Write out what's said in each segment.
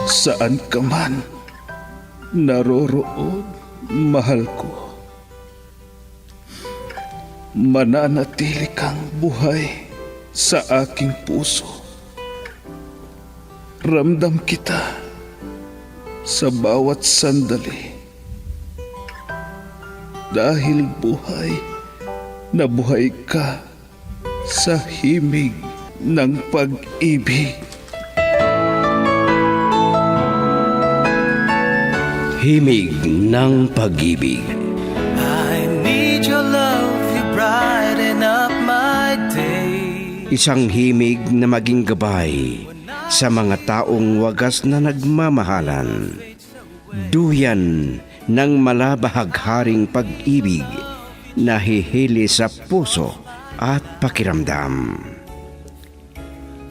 Saan ka man naroroon, mahal ko. Mananatili kang buhay sa aking puso. Ramdam kita sa bawat sandali. Dahil buhay na buhay ka sa himig ng pag-ibig. Himig ng pag-ibig. I need your love, you brighten up my day. Isang himig na maging gabay sa mga taong wagas na nagmamahalan. Duyan ng malabahagharing pag-ibig na hihili sa puso at pakiramdam.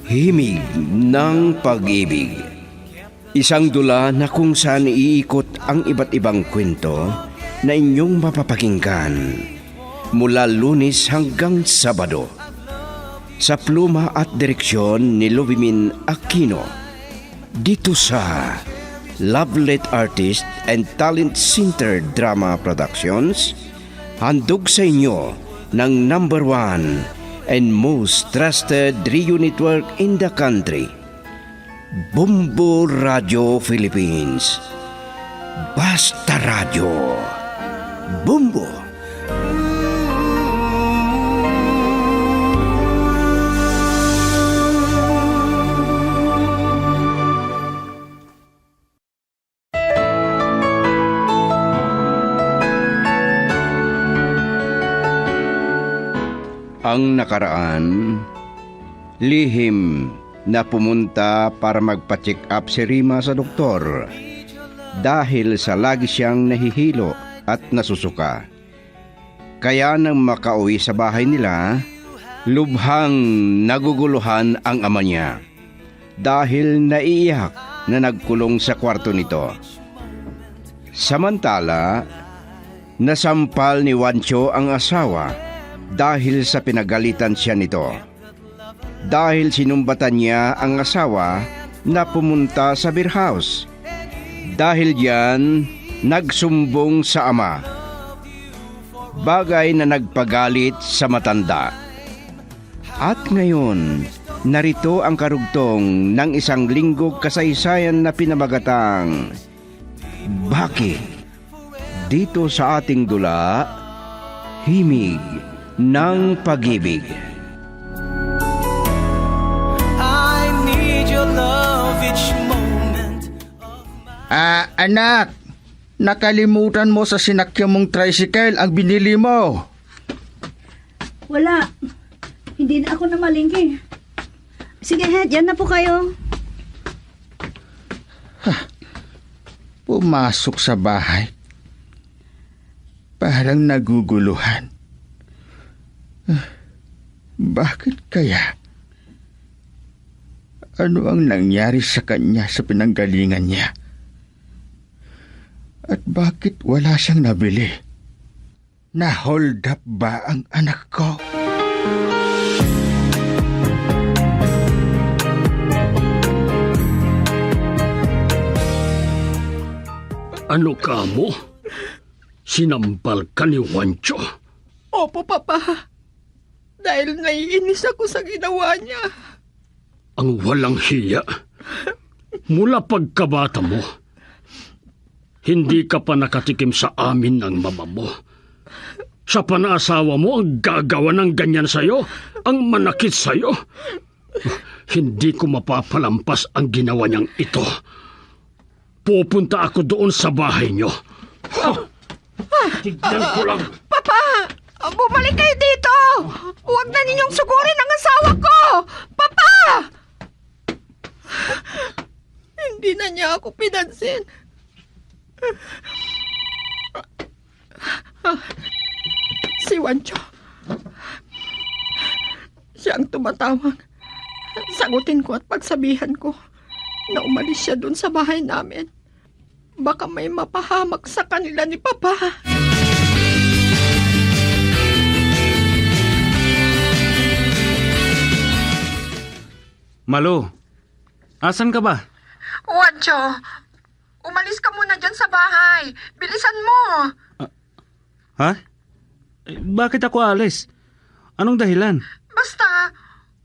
Himig ng pag-ibig. Isang dula na kung saan iikot ang iba't ibang kwento na inyong mapapakinggan mula Lunes hanggang Sabado. Sa pluma at direksyon ni Luvimin Aquino. Dito sa Lovelet Artist and Talent Center Drama Productions, handog sa inyo ng #1 and most trusted radio network in the country, Bumbo Radio Philippines. Basta Radio. Bumbo. Ang nakaraan, lihim na pumunta para magpa-check up si Rima sa doktor dahil sa lagi siyang nahihilo at nasusuka. Kaya nang makauwi sa bahay nila, lubhang naguguluhan ang ama niya dahil naiiyak na nagkulong sa kwarto nito. Samantala, nasampal ni Wancho ang asawa dahil sa pinagalitan siya nito. Dahil sinumbatan niya ang asawa na pumunta sa beer house. Dahil diyan, nagsumbong sa ama. Bagay na nagpagalit sa matanda. At ngayon, narito ang karugtong ng isang linggog kasaysayan na pinamagatang Bakit? Dito sa ating dula, Himig ng Pag-ibig. I need your love each moment. Anak, nakalimutan mo sa sinakyan mong tricycle ang binili mo. Wala. Hindi na ako namalingki. Sige, dyan na po kayo. Pumasok sa bahay. Parang naguguluhan. Bakit kaya? Ano ang nangyari sa kanya sa pinanggalingan niya? At bakit wala siyang nabili? Na-hold up ba ang anak ko? Ano ka mo? Sinampal ka ni Wancho? Opo, Papa. Dahil naiinis ako sa ginawa niya. Ang walang hiya. Mula pagkabata mo, hindi ka pa nakatikim sa amin ng mama mo. Sa panaasawa mo ang gagawa ng ganyan sa'yo, ang manakit sa'yo. Hindi ko mapapalampas ang ginawa niyang ito. Pupunta ako doon sa bahay niyo. Tignan ko lang. Papa! Bumalik kayo dito! Huwag na ninyong sugurin ang asawa ko! Papa! Hindi na niya ako pinansin. Si Wancho. Siya ang tumatawag. Sagutin ko at pagsabihan ko na umalis siya dun sa bahay namin. Baka may mapahamak sa kanila ni Papa. Malo, asan ka ba? Juancho, umalis ka muna dyan sa bahay. Bilisan mo. Ha? Bakit ako alis? Anong dahilan? Basta,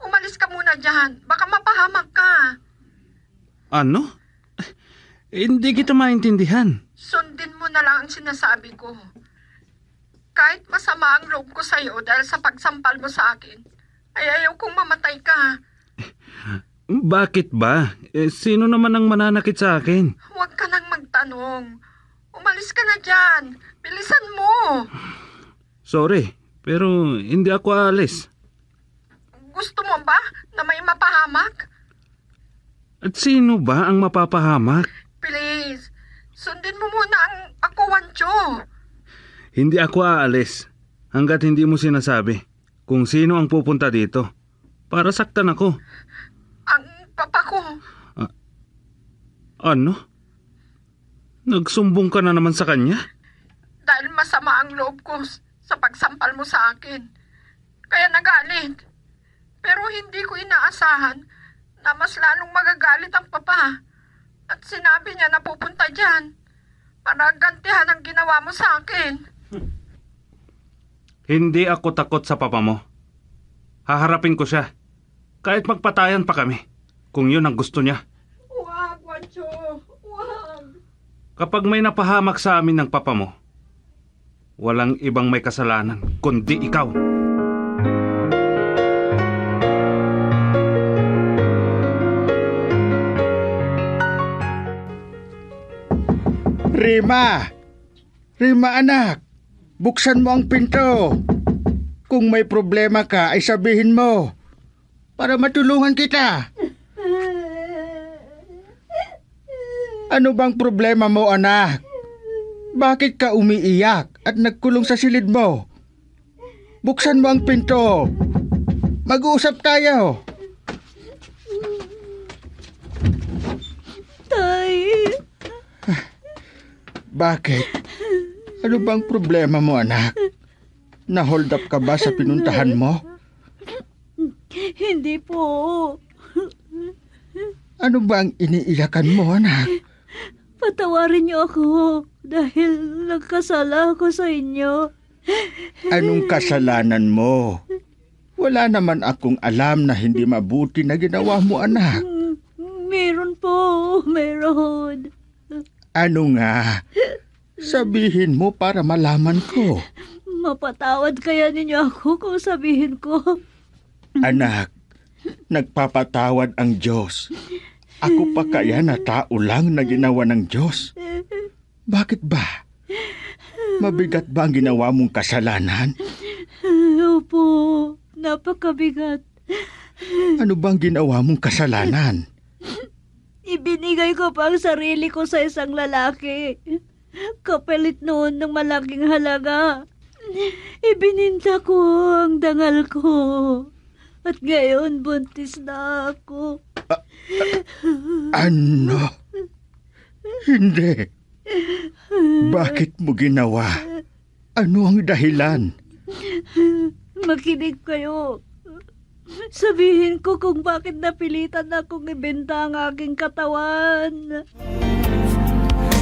umalis ka muna dyan. Baka mapahamak ka. Ano? Hindi kita maintindihan. Sundin mo na lang ang sinasabi ko. Kahit masama ang loob ko sa'yo dahil sa pagsampal mo sa akin, ay ayaw kong mamatay ka. Bakit ba? Sino naman ang mananakit sa akin? Huwag ka nang magtanong. Umalis ka na dyan. Bilisan mo. Sorry, pero hindi ako aalis. Gusto mo ba na may mapahamak? At sino ba ang mapapahamak? Please, sundin mo muna ang ako, Juancho. Hindi ako aalis hanggat hindi mo sinasabi kung sino ang pupunta dito para saktan ako. Ang papa ko. Ano? Nagsumbong ka na naman sa kanya? Dahil masama ang loob ko sa pagsampal mo sa akin. Kaya nagalit. Pero hindi ko inaasahan na mas lalong magagalit ang papa. At sinabi niya na pupunta dyan para gantihan ang ginawa mo sa akin. Hindi ako takot sa papa mo. Haharapin ko siya. Kahit magpatayan pa kami. Kung yun ang gusto niya. Huwag, Juancho. Huwag. Kapag may napahamak sa amin ng papa mo, walang ibang may kasalanan kundi ikaw. Rima! Rima anak! Buksan mo ang pinto. Kung may problema ka ay sabihin mo para matulungan kita. Ano bang problema mo, anak? Bakit ka umiiyak at nagkulong sa silid mo? Buksan mo ang pinto. Mag-uusap tayo. Tay, Bakit? Ano bang problema mo, anak? Na-hold up ka ba sa pinuntahan mo? hindi po. Ano ba ang iniiyakan mo, anak? Patawarin niyo ako dahil nagkasala ako sa inyo. Anong kasalanan mo? Wala naman akong alam na hindi mabuti na ginawa mo, anak. Meron po, meron. Ano nga? Sabihin mo para malaman ko. Mapatawad kaya ninyo ako kung sabihin ko. Anak, nagpapatawad ang Diyos. Ako pa kaya na tao lang na ginawa ng Diyos? Bakit ba? Mabigat ba ang ginawa mong kasalanan? Opo, napakabigat. Ano bang ginawa mong kasalanan? Ibinigay ko pa ang sarili ko sa isang lalaki. Kapalit noon ng malaking halaga. Ibininta ko ang dangal ko. At ngayon buntis na ako. Ano? Hindi. Bakit mo ginawa? Ano ang dahilan? Makinig kayo. Sabihin ko kung bakit napilitan akong ibenta ang aking katawan.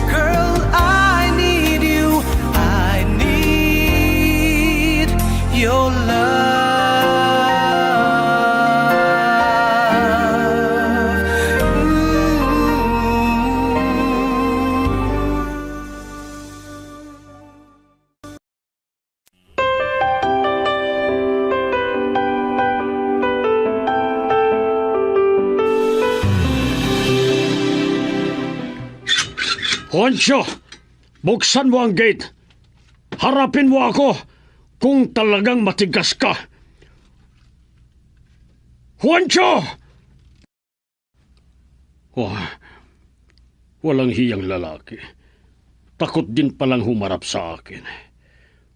Girl, I need you. I need your love. Juancho, buksan mo ang gate. Harapin mo ako kung talagang matigas ka. Juancho! Oh, walang hiyang lalaki. Takot din palang humarap sa akin.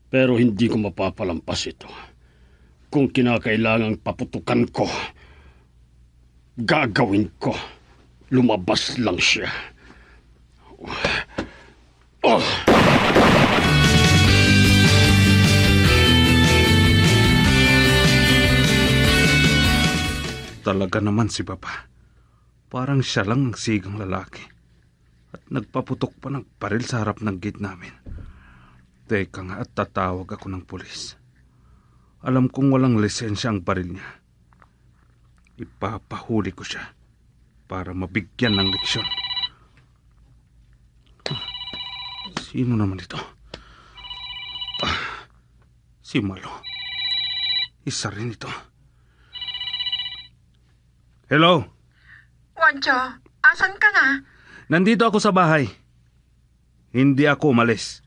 Pero hindi ko mapapalampas ito. Kung kinakailangang paputukan ko, gagawin ko. Lumabas lang siya. Oh! Talaga naman si Papa. Parang siya lang ang sigang lalaki. At nagpaputok pa ng baril sa harap ng gate namin. Teka nga at tatawag ako ng pulis. Alam kong walang lisensya ang baril niya. Ipapahuli ko siya para mabigyan ng leksyon. Sino naman ito? Si Malo. Isa rin ito. Hello? Wancho, asan ka na? Nandito ako sa bahay. Hindi ako umalis.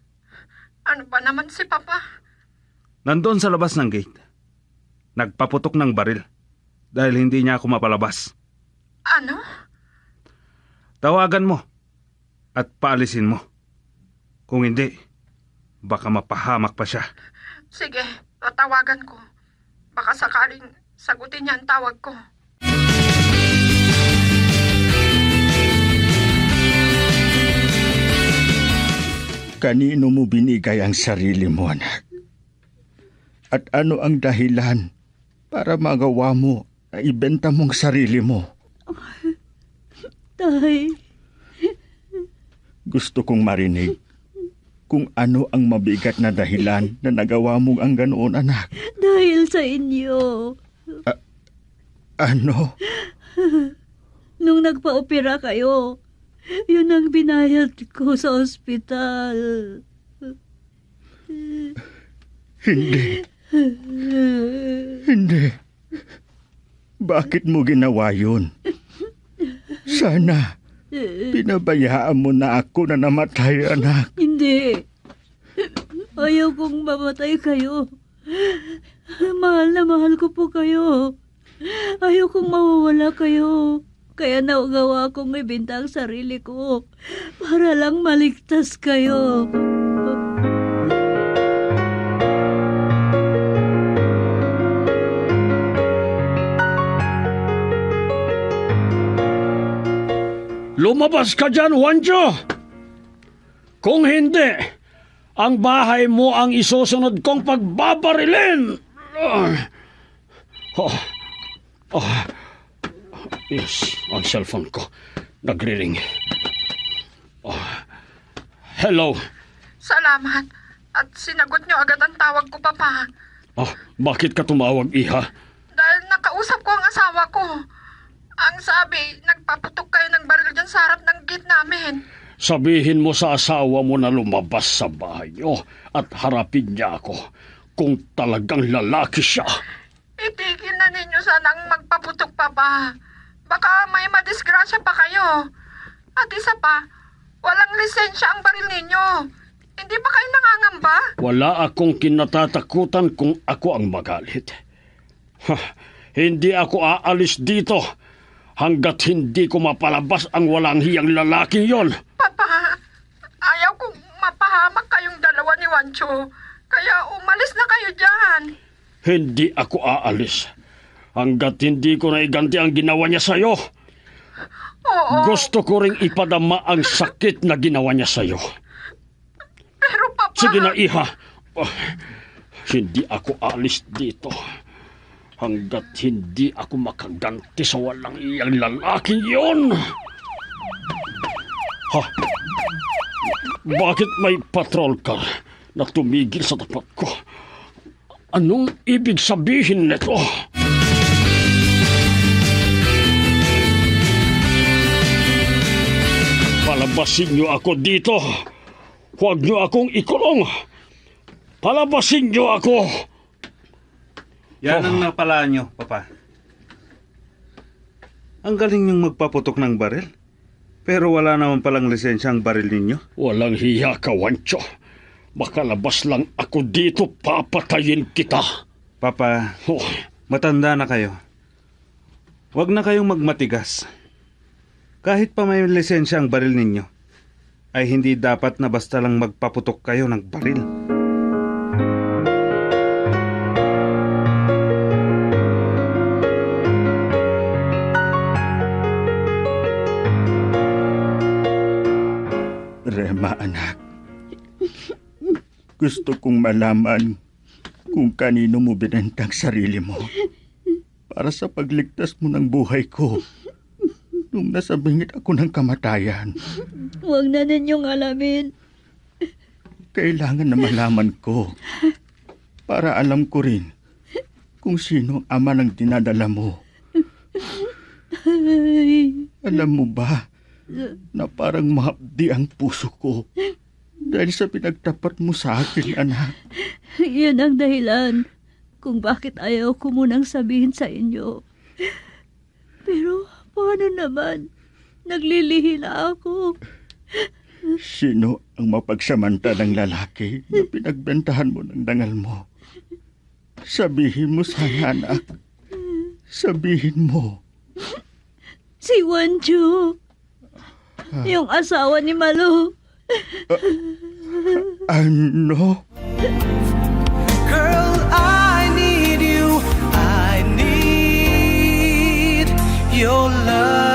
Ano ba naman si Papa? Nandun sa labas ng gate. Nagpaputok ng baril dahil hindi niya ako mapalabas. Ano? Tawagan mo at paalisin mo. Kung hindi, baka mapahamak pa siya. Sige, tatawagan ko. Baka sakaling sagutin niya ang tawag ko. Kanino mo binigay ang sarili mo, anak? At ano ang dahilan para magawa mo na ibenta mong sarili mo? Tay, Gusto kong marinig kung ano ang mabigat na dahilan na nagawa mo ang ganoon, anak. dahil sa inyo. Ano? Nung nagpa-opera kayo, yun ang binayad ko sa ospital. Hindi. Hindi. Bakit mo ginawa yun? Sana pinabayaan mo na ako na namatay, anak. Hindi. Ayaw kong mamatay kayo. Mahal na mahal ko po kayo. Ayaw kong mawawala kayo. Kaya naugawa kong ibenta ang sarili ko para lang maligtas kayo. Lumabas ka dyan, Juancho! Kung hindi, ang bahay mo ang isusunod kong pagbabarilin! Yes, ang cellphone ko. Nagriring. Hello. Salamat. At sinagot niyo agad ang tawag ko, Papa. Bakit ka tumawag, Iha? Dahil nakausap ko ang asawa ko. Ang sabi, nagpaputok kayo ng baril dyan sa harap ng gate namin. Sabihin mo sa asawa mo na lumabas sa bahay niyo at harapin niya ako kung talagang lalaki siya. Itigil na ninyo sanang magpaputok, Papa. Baka may madisgrasya pa kayo. At isa pa, walang lisensya ang baril ninyo. Hindi ba kayo nangangamba? Wala akong kinatatakutan kung ako ang magalit. Hindi ako aalis dito hanggat hindi ko mapalabas ang walang hiyang lalaking yon. Papa, ayaw kong mapahamak kayong dalawa ni Wancho. Kaya umalis na kayo dyan. Hindi ako aalis hanggat hindi ko naiganti ang ginawa niya sa'yo. Oo. Gusto ko ring ipadama ang sakit na ginawa niya sa'yo. Pero Papa... Sige na, Iha. Hindi ako aalis dito hanggat hindi ako makaganti sa walang iyang lalaking yon. Bakit may patrol car na tumigil sa tapat ko? Anong ibig sabihin nito? Palabasin niyo ako dito. Huwag niyo akong ikulong. Palabasin niyo ako. Yan ang napalaan nyo, Papa. Ang galing niyong magpaputok ng baril. Pero wala naman palang lisensya ang baril ninyo. Walang hiya ka, Wancho. Makalabas lang ako dito, papatayin kita. Papa, matanda na kayo. Huwag na kayong magmatigas. Kahit pa may lisensya ang baril ninyo, ay hindi dapat na basta lang magpaputok kayo ng baril. Rema, anak. Gusto kong malaman kung kanino mo binentang sarili mo para sa pagligtas mo ng buhay ko. nung nasa bingit ako ng kamatayan. Huwag na ninyong alamin. Kailangan na malaman ko para alam ko rin kung sino ang ama ng dinadala mo. Ay, Alam mo ba na parang mahapdi ang puso ko dahil sa pinagtapat mo sa akin, anak. yan ang dahilan kung bakit ayaw ko munang sabihin sa inyo. Pero paano naman? Naglilihi na ako. Sino ang mapagsamantalang lalaki na pinagbentahan mo ng dangal mo? Sabihin mo sana, anak. Sabihin mo. Si Wanju. Yung asawa ni Malu. Ano? Girl, I need you. I need your love.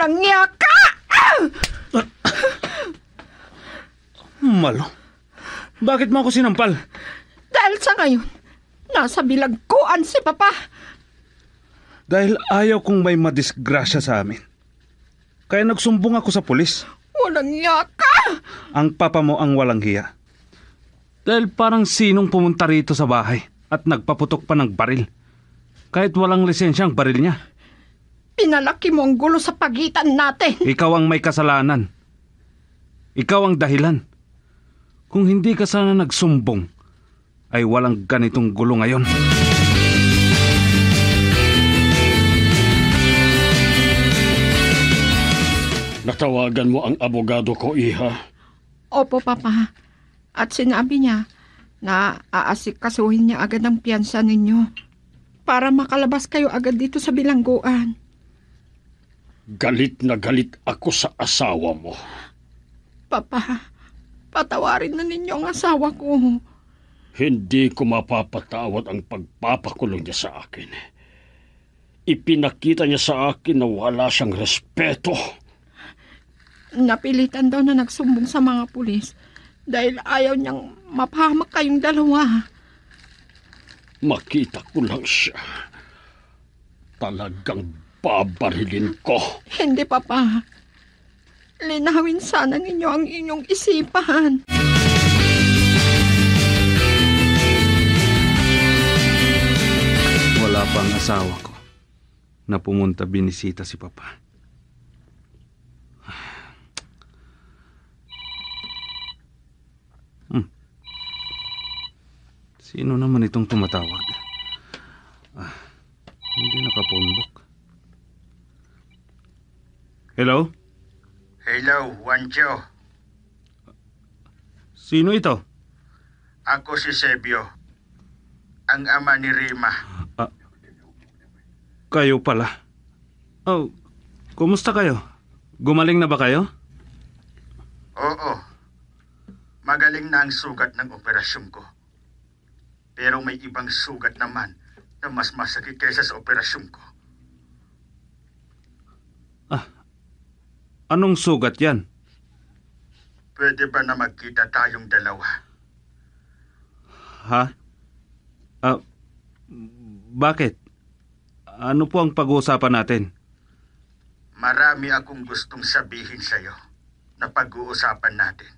Walang niya ka! Malo, bakit mo ako sinampal? Dahil sa ngayon, nasa bilagkuan si Papa. Dahil ayaw kong may madisgrasya sa amin. Kaya nagsumbong ako sa pulis. Walang niya ka! Ang papa mo ang walang hiya. Dahil parang sinong pumunta rito sa bahay at nagpaputok pa ng baril. Kahit walang lisensya ang baril niya. Pinalaki mo ang gulo sa pagitan natin. Ikaw ang may kasalanan. Ikaw ang dahilan. Kung hindi ka sana nagsumbong, ay walang ganitong gulo ngayon. Natawagan mo ang abogado ko, Iha. Opo, Papa. At sinabi niya na aasikasuhin niya agad ang piyansa ninyo para makalabas kayo agad dito sa bilangguan. Galit na galit ako sa asawa mo. Papa, patawarin na ninyo ang asawa ko. Hindi ko mapapatawad ang pagpapakulong niya sa akin. Ipinakita niya sa akin na wala siyang respeto. Napilitan daw na nagsumbong sa mga pulis dahil ayaw niyang mapahamak kayong dalawa. Makita ko lang siya. Talagang babarilin ko. Hindi, Papa. Linawin sana ninyo ang inyong isipan. Wala pa ang asawa ko na pumunta binisita si Papa. Sino naman itong tumatawag? Hindi nakapundok. Hello? Hello, Wanjo. Sino ito? Ako si Sebio, ang ama ni Rima. Kayo pala. Oh, kumusta kayo? Gumaling na ba kayo? Oo. Magaling na ang sugat ng operasyon ko. Pero may ibang sugat naman na mas masakit kaysa sa operasyon ko. Anong sugat yan? Pwede ba na magkita tayong dalawa? Ha? Bakit? Ano po ang pag-uusapan natin? Marami akong gustong sabihin sa'yo na pag-uusapan natin.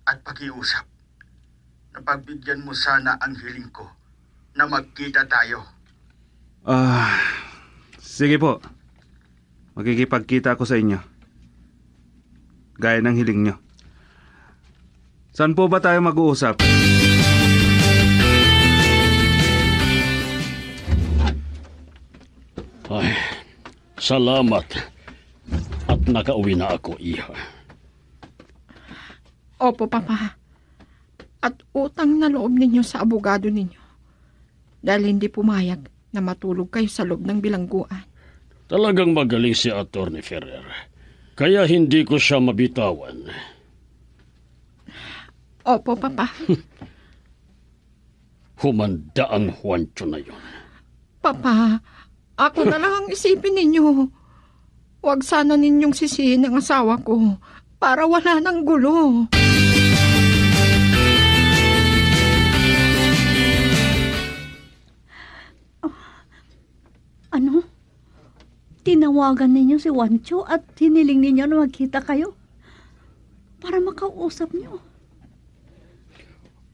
At pakiusap na pagbigyan mo sana ang hiling ko na magkita tayo. Sige po. Makikipagkita ako sa inyo. Gaya ng hiling nyo. Saan po ba tayo mag-uusap? Ay, salamat. At nakauwi na ako, Iha. Opo, Papa. At utang na loob ninyo sa abogado ninyo. Dahil hindi pumayag na matulog kayo sa loob ng bilangguan. Talagang magaling si Atty. Ferrer. Kaya hindi ko siya mabitawan. Opo, Papa. Humanda ang Juancho na yon. Papa, ako na lang ang isipin ninyo. Huwag sana ninyong sisihin ang asawa ko para wala ng gulo. Ano? Tinawagan ninyo si Juancho at hiniling ninyo na magkita kayo? Para makausap niyo.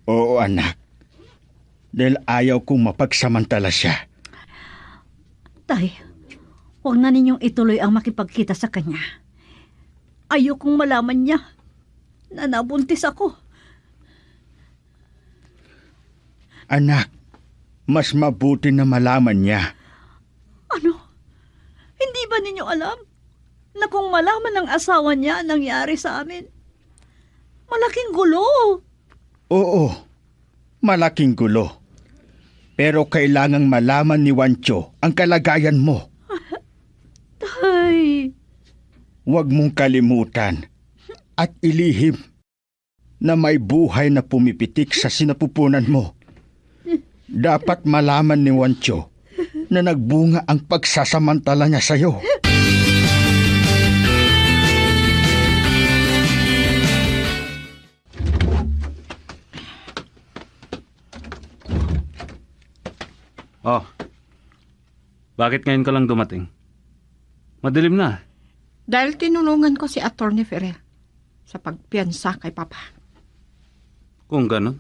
Oo, anak. Dahil ayaw kong mapagsamantala siya. Tay, huwag na ninyong ituloy ang makipagkita sa kanya. Ayokong malaman niya na nabuntis ako. Anak, mas mabuti na malaman niya. Ano? Hindi ba ninyo alam na kung malaman ng asawa niya ang nangyari sa amin, malaking gulo. Oo, malaking gulo. Pero kailangang malaman ni Juancho ang kalagayan mo. Tay, Huwag mong kalimutan at ilihim na may buhay na pumipitik sa sinapupunan mo. Dapat malaman ni Juancho na nagbunga ang pagsasamantala niya sa'yo. Oh, bakit ngayon ka lang dumating? Madilim na. Dahil tinulungan ko si Atty. Ferrer sa pagpiyansa kay Papa. Kung ganun,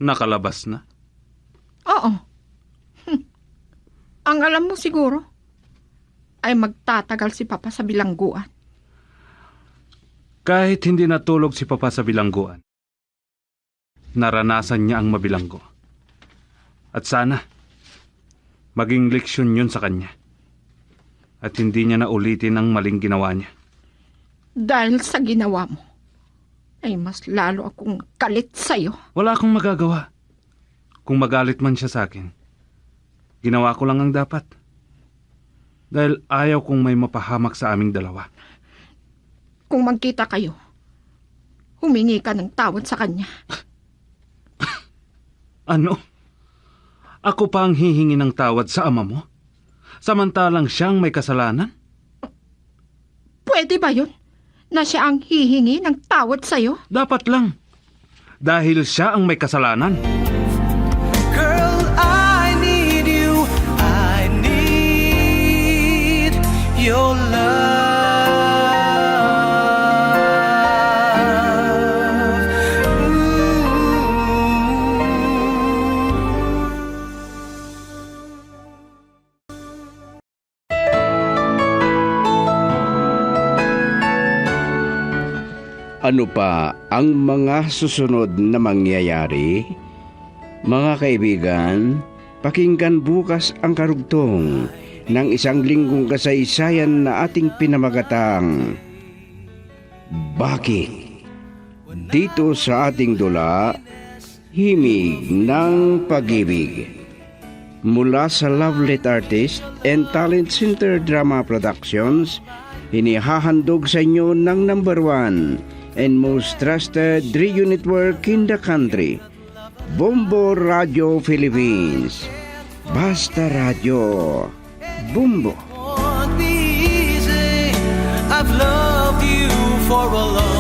nakalabas na. Oo. Ang alam mo siguro ay magtatagal si Papa sa bilangguan. Kahit hindi natulog si Papa sa bilangguan, naranasan niya ang mabilanggo. At sana, maging leksyon yun sa kanya. At hindi niya na ulitin ang maling ginawa niya. Dahil sa ginawa mo, ay mas lalo akong galit sa'yo. Wala akong magagawa. Kung magalit man siya sa akin, ginawa ko lang ang dapat. Dahil ayaw kong may mapahamak sa aming dalawa. Kung magkita kayo, humingi ka ng tawad sa kanya. Ano? Ako pa ang hihingi ng tawad sa ama mo? Samantalang siyang may kasalanan? Pwede ba yun? Na siya ang hihingi ng tawad sa'yo? Dapat lang. Dahil siya ang may kasalanan. Girl, I need you. I need your love. Ano pa ang mga susunod na mangyayari? Mga kaibigan, pakinggan bukas ang karugtong ng isang linggong kasaysayan na ating pinamagatang Bakit? Dito sa ating dula, Himig ng Pag-ibig. Mula sa Lovelet Artist and Talent Center Drama Productions, inihahandog sa inyo ng #1 and most trusted radio network in the country, Bombo Radio Philippines. Basta Radio. Bombo. Won't be easy. I've loved you for a long